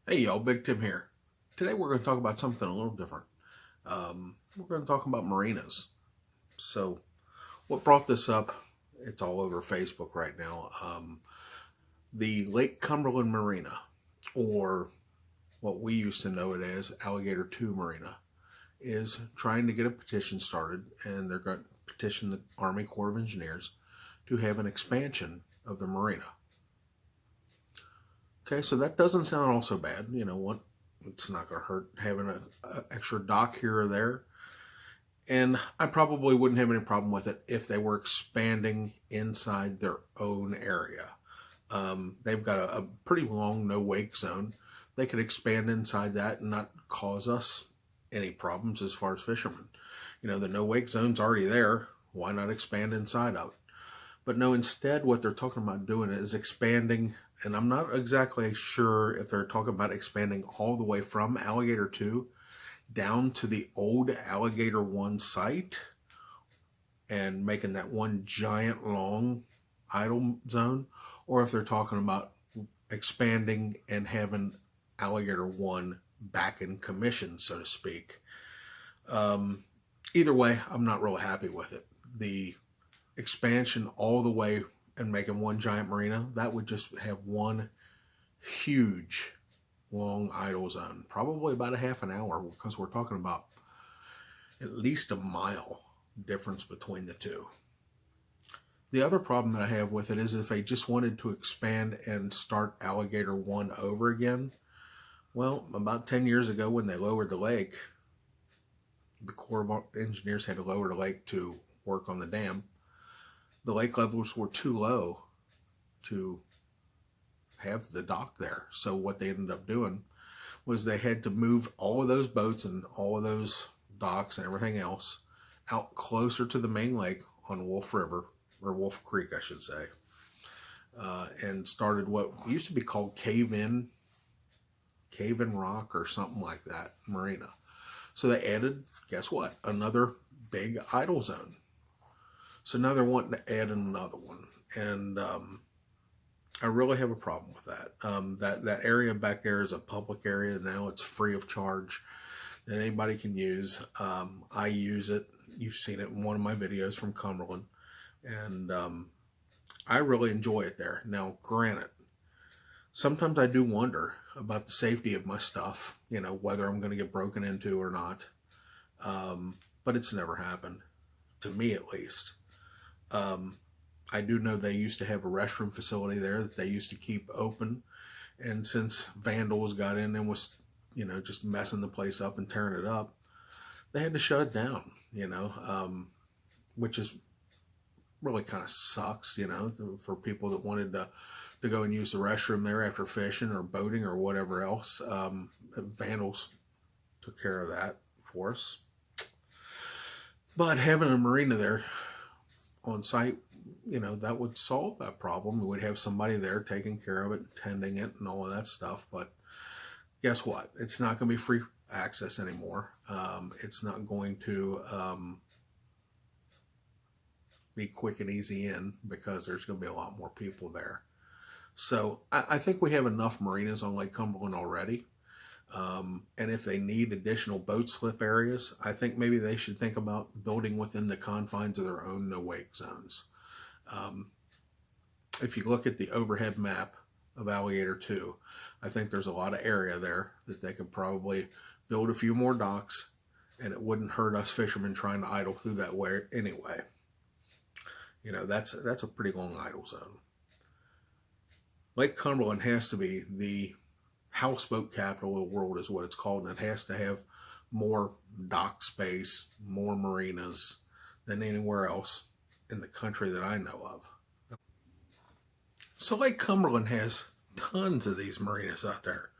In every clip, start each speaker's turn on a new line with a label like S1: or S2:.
S1: Hey y'all, Big Tim here. Today we're going to talk about something a little different. We're going to talk about marinas. So, what brought this up? It's all over Facebook right now. The Lake Cumberland Marina, or what we used to know it as Alligator 2 Marina, is trying to get a petition started, and they're going to petition the Army Corps of Engineers to have an expansion of the marina. Okay, so that doesn't sound all so bad. You know what? It's not going to hurt having a extra dock here or there. And I probably wouldn't have any problem with it if they were expanding inside their own area. They've got a pretty long no wake zone. They could expand inside that and not cause us any problems as far as fishermen. You know, the no wake zone's already there. Why not expand inside of it? But no, instead, what they're talking about doing is expanding, and I'm not exactly sure if they're talking about expanding all the way from Alligator 2 down to the old Alligator 1 site and making that one giant long idle zone, or if they're talking about expanding and having Alligator 1 back in commission, so to speak. Either way, I'm not really happy with it. The expansion all the way and making one giant marina, that would just have one huge long idle zone, probably about a half an hour, because we're talking about at least a mile difference between the two. The other problem that I have with it is if they just wanted to expand and start Alligator 1 over again, well, about 10 years ago when they lowered the lake, the Corps of Engineers had to lower the lake to work on the dam. The lake levels were too low to have the dock there. So what they ended up doing was they had to move all of those boats and all of those docks and everything else out closer to the main lake on Wolf River, or Wolf Creek, I should say, and started what used to be called Cave-In Rock or something like that marina. So they added, guess what? Another big idle zone. So now they're wanting to add another one, and I really have a problem with that. That area back there is a public area now. It's free of charge that anybody can use. I use it. You've seen it in one of my videos from Cumberland, and I really enjoy it there. Now, granted, sometimes I do wonder about the safety of my stuff. You know, whether I'm going to get broken into or not. But it's never happened, to me at least. I do know they used to have a restroom facility there that they used to keep open, and since vandals got in and was, you know, just messing the place up and tearing it up, they had to shut it down. You know, which is really kind of sucks. You know, for people that wanted to go and use the restroom there after fishing or boating or whatever else. Vandals took care of that for us. But having a marina there on site, you know, that would solve that problem. We would have somebody there taking care of it, tending it, and all of that stuff. But guess what? It's not going to be free access anymore. It's not going to be quick and easy in, because there's going to be a lot more people there. So I think we have enough marinas on Lake Cumberland already. And if they need additional boat slip areas, I think maybe they should think about building within the confines of their own no-wake zones. If you look at the overhead map of Alligator 2, I think there's a lot of area there that they could probably build a few more docks, and it wouldn't hurt us fishermen trying to idle through that way anyway. You know, that's a pretty long idle zone. Lake Cumberland has to be the houseboat capital of the world, is what it's called, and it has to have more dock space, more marinas than anywhere else in the country that I know of. So Lake Cumberland has tons of these marinas out there.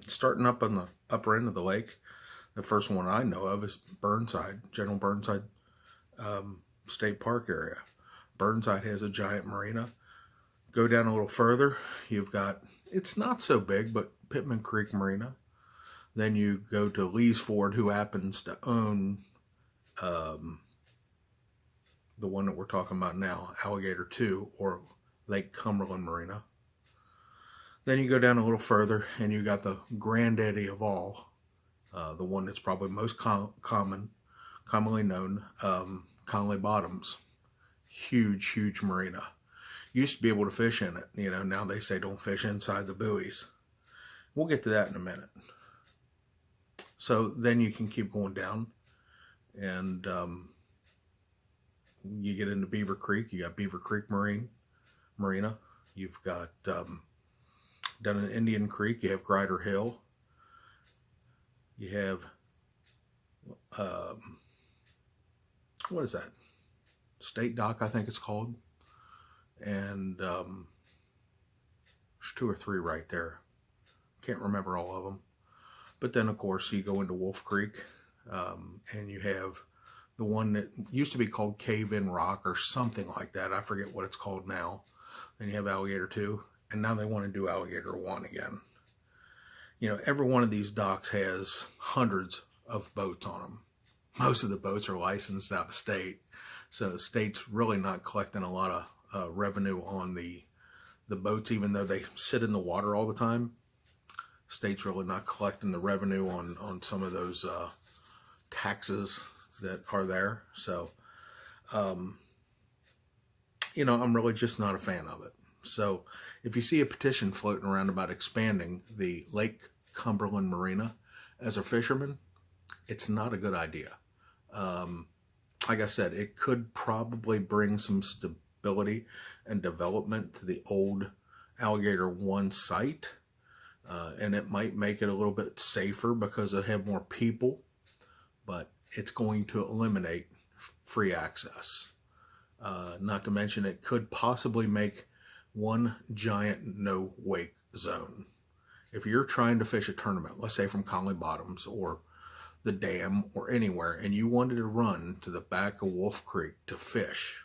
S1: Starting up on the upper end of the lake, the first one I know of is Burnside, General Burnside State Park area. Burnside has a giant marina. Go down a little further, you've got, it's not so big, but Pittman Creek Marina. Then you go to Lee's Ford, who happens to own the one that we're talking about now, Alligator 2, or Lake Cumberland Marina. Then you go down a little further and you got the granddaddy of all, the one that's probably most commonly known, Conley Bottoms. Huge, huge marina. Used to be able to fish in it. You know, now they say don't fish inside the buoys. We'll get to that in a minute. So then you can keep going down, and you get into Beaver Creek. You got Beaver Creek Marina. You've got down in Indian Creek, you have Grider Hill. You have what is that? State Dock, I think it's called. And there's 2 or 3 right there. Can't remember all of them. But then, of course, you go into Wolf Creek, and you have the one that used to be called Cave in Rock or something like that. I forget what it's called now. Then you have Alligator 2, and now they want to do Alligator 1 again. You know, every one of these docks has hundreds of boats on them. Most of the boats are licensed out of state, so the state's really not collecting a lot of revenue on the boats, even though they sit in the water all the time. State's really not collecting the revenue on some of those taxes that are there. So, you know, I'm really just not a fan of it. So if you see a petition floating around about expanding the Lake Cumberland Marina as a fisherman, it's not a good idea. Like I said, it could probably bring some stability and development to the old Alligator 1 site. And it might make it a little bit safer because they have more people, but it's going to eliminate free access. Not to mention it could possibly make one giant no-wake zone. If you're trying to fish a tournament, let's say from Conley Bottoms or the dam or anywhere, and you wanted to run to the back of Wolf Creek to fish,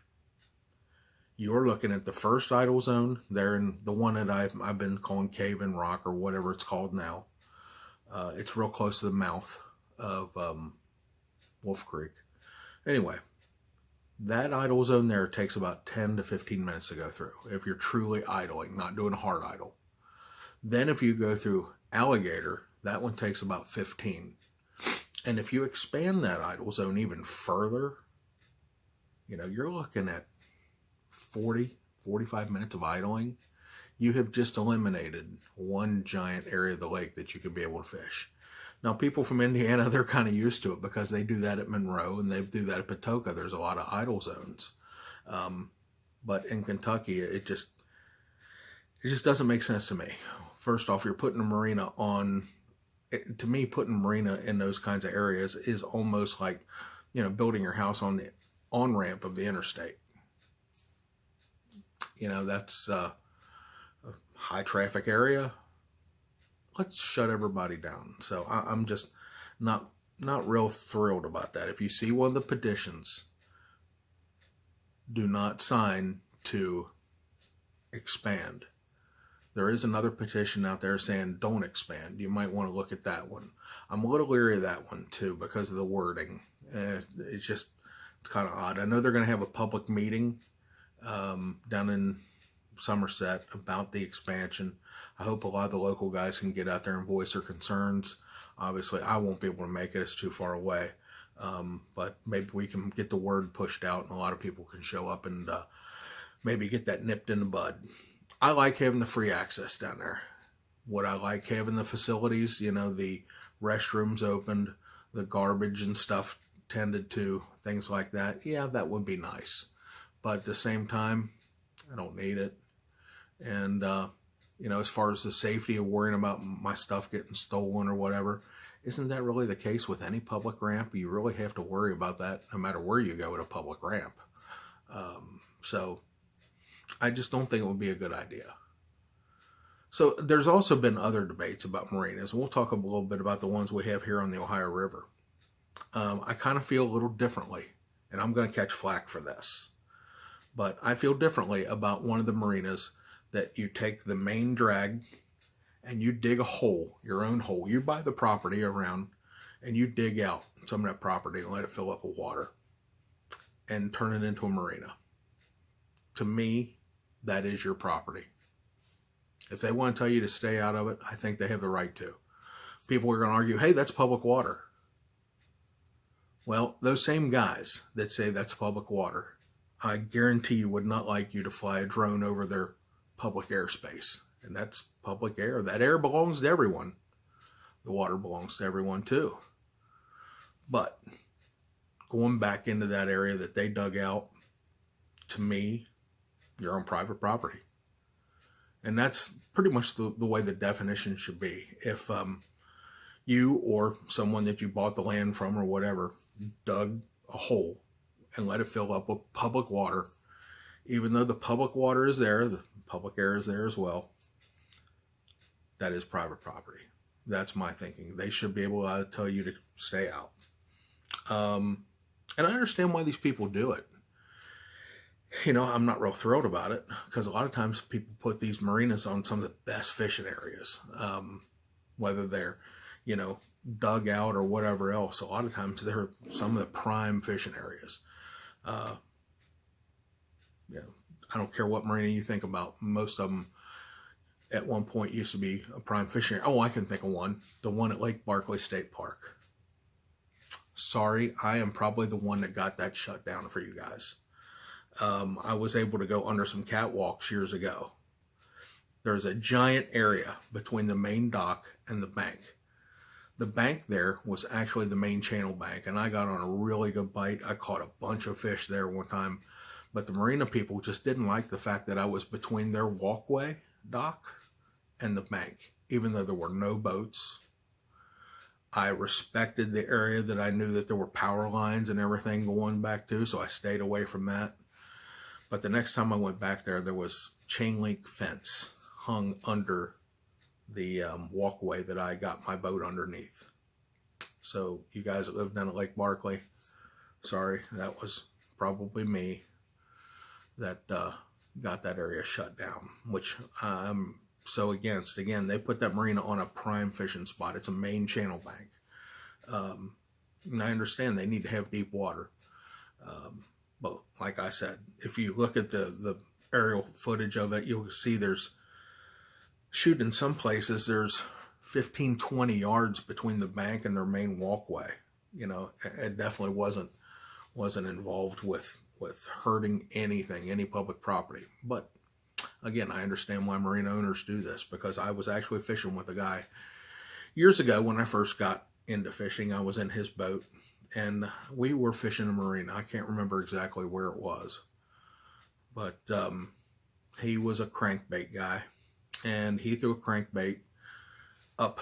S1: you're looking at the first idle zone there in the one that I've been calling Cave and Rock or whatever it's called now. It's real close to the mouth of Wolf Creek. Anyway, that idle zone there takes about 10 to 15 minutes to go through if you're truly idling, not doing a hard idle. Then if you go through Alligator, that one takes about 15. And if you expand that idle zone even further, you know, you're looking at 40, 45 minutes of idling. You have just eliminated one giant area of the lake that you could be able to fish. Now, people from Indiana, they're kind of used to it because they do that at Monroe and they do that at Patoka. There's a lot of idle zones. But in Kentucky, it just doesn't make sense to me. First off, you're putting a marina on, to me, putting a marina in those kinds of areas is almost like, you know, building your house on the on-ramp of the interstate. You know, that's a high traffic area. Let's shut everybody down. So I'm just not real thrilled about that. If you see one of the petitions, do not sign to expand. There is another petition out there saying don't expand. You might want to look at that one. I'm a little leery of that one too because of the wording. It's kind of odd. I know they're going to have a public meeting down in Somerset about the expansion. I hope a lot of the local guys can get out there and voice their concerns. Obviously, I won't be able to make it. It's too far away. But maybe we can get the word pushed out and a lot of people can show up and maybe get that nipped in the bud. I like having the free access down there. Would I like having the facilities, you know, the restrooms opened, the garbage and stuff tended to, things like that? Yeah, that would be nice. But at the same time, I don't need it. And, you know, as far as the safety of worrying about my stuff getting stolen or whatever, isn't that really the case with any public ramp? You really have to worry about that no matter where you go at a public ramp. So I just don't think it would be a good idea. So there's also been other debates about marinas. We'll talk a little bit about the ones we have here on the Ohio River. I kind of feel a little differently, and I'm going to catch flack for this. But I feel differently about one of the marinas that you take the main drag and you dig a hole, your own hole. You buy the property around and you dig out some of that property and let it fill up with water and turn it into a marina. To me, that is your property. If they want to tell you to stay out of it, I think they have the right to. People are going to argue, hey, that's public water. Well, those same guys that say that's public water, I guarantee you would not like you to fly a drone over their public airspace. And that's public air. That air belongs to everyone. The water belongs to everyone too. But going back into that area that they dug out, to me, you're on private property. And that's pretty much the way the definition should be. If you or someone that you bought the land from or whatever dug a hole and let it fill up with public water, even though the public water is there, the public air is there as well, that is private property. That's my thinking. They should be able to tell you to stay out. And I understand why these people do it. You know, I'm not real thrilled about it because a lot of times people put these marinas on some of the best fishing areas, whether they're, you know, dug out or whatever else. A lot of times they're some of the prime fishing areas. Yeah, I don't care what marina you think about. Most of them at one point used to be a prime fishing area. Oh, I can think of one. The one at Lake Barkley State Park. Sorry, I am probably the one that got that shut down for you guys. I was able to go under some catwalks years ago. There's a giant area between the main dock and the bank. The bank there was actually the main channel bank, and I got on a really good bite. I caught a bunch of fish there one time, but the marina people just didn't like the fact that I was between their walkway dock and the bank, even though there were no boats. I respected the area that I knew that there were power lines and everything going back to, so I stayed away from that. But the next time I went back there, there was chain link fence hung under the walkway that I got my boat underneath. So you guys that live down at Lake Barkley, sorry, that was probably me that got that area shut down, which I'm so against. Again, they put that marina on a prime fishing spot. It's a main channel bank. And I understand they need to have deep water. But like I said, if you look at the aerial footage of it, you'll see there's, shoot, in some places there's 15, 20 yards between the bank and their main walkway. You know, it definitely wasn't involved with hurting anything, any public property. But again, I understand why marina owners do this, because I was actually fishing with a guy years ago when I first got into fishing. I was in his boat and we were fishing a marina. I can't remember exactly where it was, but he was a crankbait guy, and he threw a crankbait up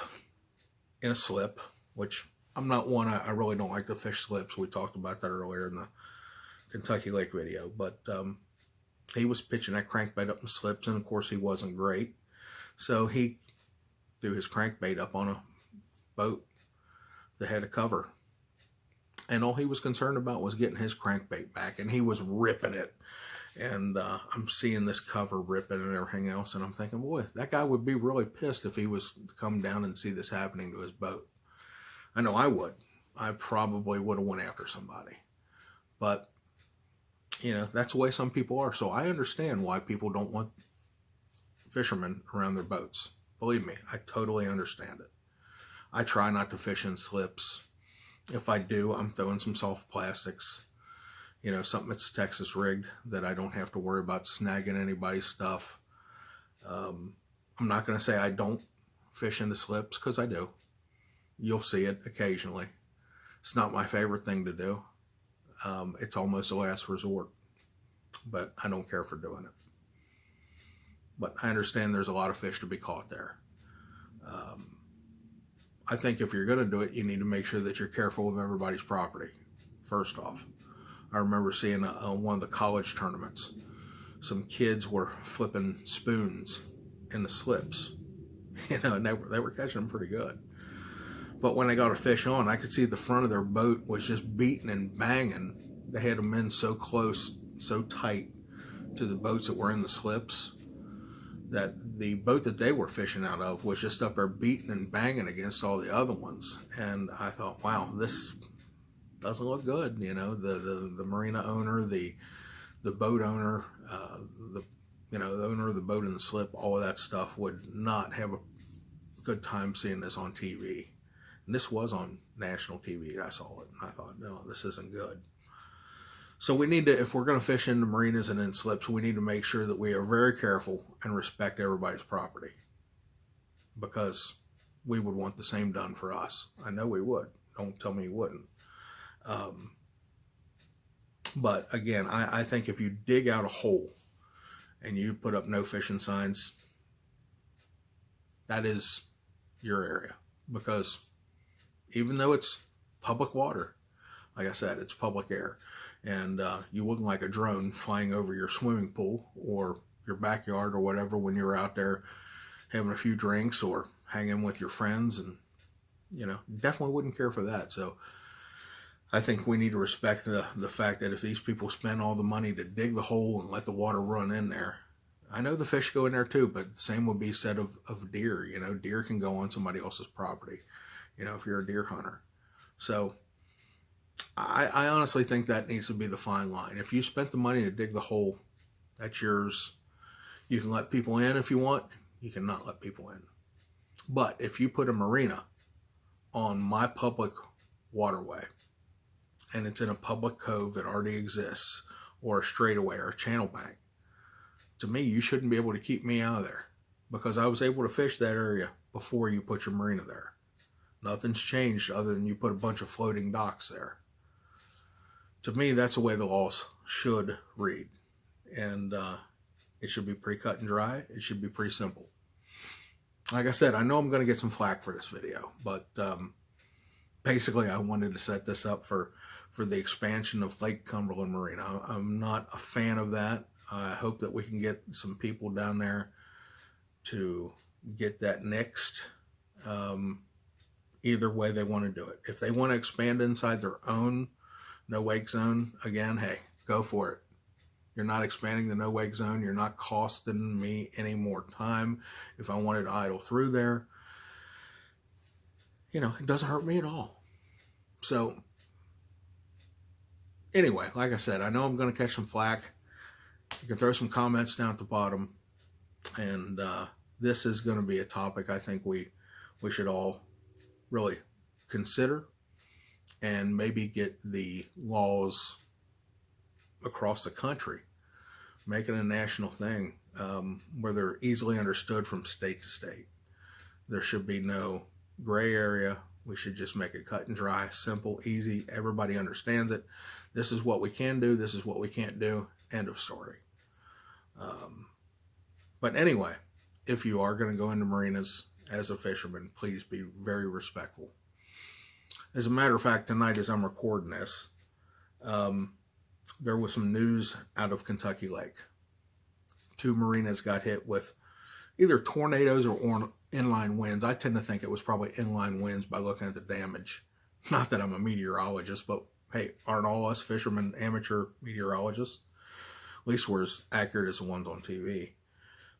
S1: in a slip, which I'm not one, I really don't like to fish slips. We talked about that earlier in the Kentucky Lake video, but he was pitching that crankbait up in slips, and of course he wasn't great. So he threw his crankbait up on a boat that had a cover, and all he was concerned about was getting his crankbait back, and he was ripping it. And I'm seeing this cover ripping and everything else, and I'm thinking, boy, that guy would be really pissed if he was to come down and see this happening to his boat. I know I would. I probably would have went after somebody. But, you know, that's the way some people are. So I understand why people don't want fishermen around their boats. Believe me, I totally understand it. I try not to fish in slips. If I do, I'm throwing some soft plastics. You know, something that's Texas rigged that I don't have to worry about snagging anybody's stuff. I'm not going to say I don't fish into slips, because I do. You'll see it occasionally. It's not my favorite thing to do. It's almost a last resort, but I don't care for doing it. But I understand there's a lot of fish to be caught there. I think if you're going to do it, you need to make sure that you're careful of everybody's property, first off. I remember seeing one of the college tournaments. Some kids were flipping spoons in the slips, you know, and they were catching them pretty good. But when they got a fish on, I could see the front of their boat was just beating and banging. They had them in so close, so tight to the boats that were in the slips, that the boat that they were fishing out of was just up there beating and banging against all the other ones. And I thought, wow, this doesn't look good. You know, the marina owner, the boat owner, you know, the owner of the boat and the slip, all of that stuff would not have a good time seeing this on TV. And this was on national TV. I saw it and I thought, no, this isn't good. So we need to, if we're going to fish in the marinas and in slips, we need to make sure that we are very careful and respect everybody's property, because we would want the same done for us. I know we would. Don't tell me you wouldn't. But again, I think if you dig out a hole and you put up no fishing signs, that is your area. Because even though it's public water, like I said, it's public air. And you wouldn't like a drone flying over your swimming pool or your backyard or whatever when you're out there having a few drinks or hanging with your friends. And, you know, definitely wouldn't care for that. So I think we need to respect the fact that if these people spend all the money to dig the hole and let the water run in there, I know the fish go in there too, but the same would be said of deer. You know, deer can go on somebody else's property, you know, if you're a deer hunter. So I honestly think that needs to be the fine line. If you spent the money to dig the hole, that's yours. You can let people in if you want. You cannot let people in. But if you put a marina on my public waterway, and it's in a public cove that already exists, or a straightaway or a channel bank, to me, you shouldn't be able to keep me out of there, because I was able to fish that area before you put your marina there. Nothing's changed other than you put a bunch of floating docks there. To me, that's the way the laws should read. And it should be pretty cut and dry. It should be pretty simple. Like I said, I know I'm going to get some flack for this video, but basically I wanted to set this up for the expansion of Lake Cumberland Marina. I'm not a fan of that. I hope that we can get some people down there to get that nixed. Either way they want to do it. If they want to expand inside their own no-wake zone, again, hey, go for it. You're not expanding the no-wake zone. You're not costing me any more time. If I wanted to idle through there, you know, it doesn't hurt me at all. So anyway, like I said, I know I'm going to catch some flack. You can throw some comments down at the bottom. And this is going to be a topic I think we should all really consider, and maybe get the laws across the country, make it a national thing, where they're easily understood from state to state. There should be no gray area. We should just make it cut and dry, simple, easy. Everybody understands it. This is what we can do. This is what we can't do. End of story. But anyway, if you are going to go into marinas as a fisherman, please be very respectful. As a matter of fact, tonight as I'm recording this, there was some news out of Kentucky Lake. 2 marinas got hit with either tornadoes or inline winds. I tend to think it was probably inline winds by looking at the damage. Not that I'm a meteorologist, but hey, aren't all us fishermen amateur meteorologists? At least we're as accurate as the ones on TV.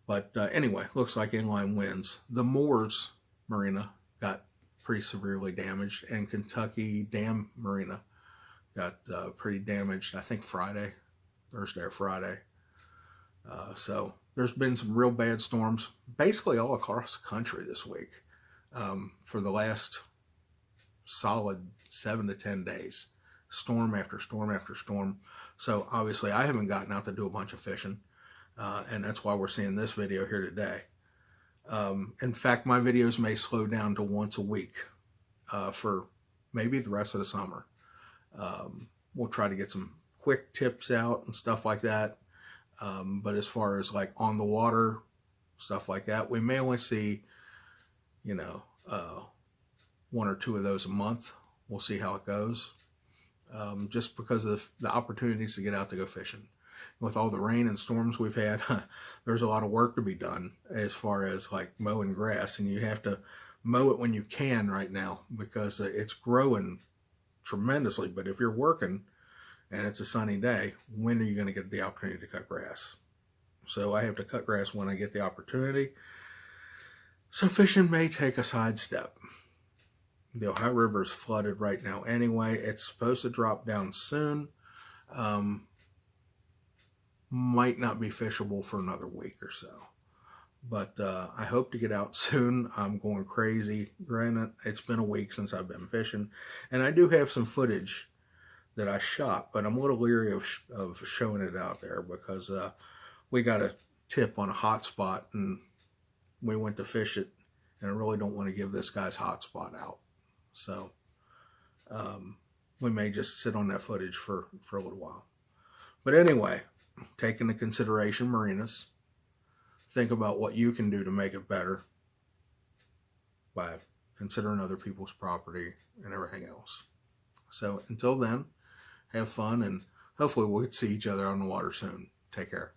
S1: But anyway, looks like inline winds. The Moores Marina got pretty severely damaged, and Kentucky Dam Marina got pretty damaged, I think Thursday or Friday. So there's been some real bad storms basically all across the country this week for the last solid 7 to 10 days. Storm after storm after storm. So obviously I haven't gotten out to do a bunch of fishing, and that's why we're seeing this video here today. In fact, my videos may slow down to once a week for maybe the rest of the summer. We'll try to get some quick tips out and stuff like that. But as far as like on the water, stuff like that, we may only see, you know, 1 or 2 of those a month. We'll see how it goes. Just because of the opportunities to get out to go fishing. With all the rain and storms we've had, there's a lot of work to be done as far as like mowing grass, and you have to mow it when you can right now because it's growing tremendously. But if you're working and it's a sunny day, when are you going to get the opportunity to cut grass? So I have to cut grass when I get the opportunity. So fishing may take a sidestep. The Ohio River is flooded right now anyway. It's supposed to drop down soon. might not be fishable for another week or so. But I hope to get out soon. I'm going crazy. Granted, it's been a week since I've been fishing, and I do have some footage that I shot, but I'm a little leery of showing it out there because we got a tip on a hot spot and we went to fish it, and I really don't want to give this guy's hot spot out. So we may just sit on that footage for a little while. But anyway, take into consideration marinas. Think about what you can do to make it better by considering other people's property and everything else. So until then, have fun, and hopefully we'll see each other on the water soon. Take care.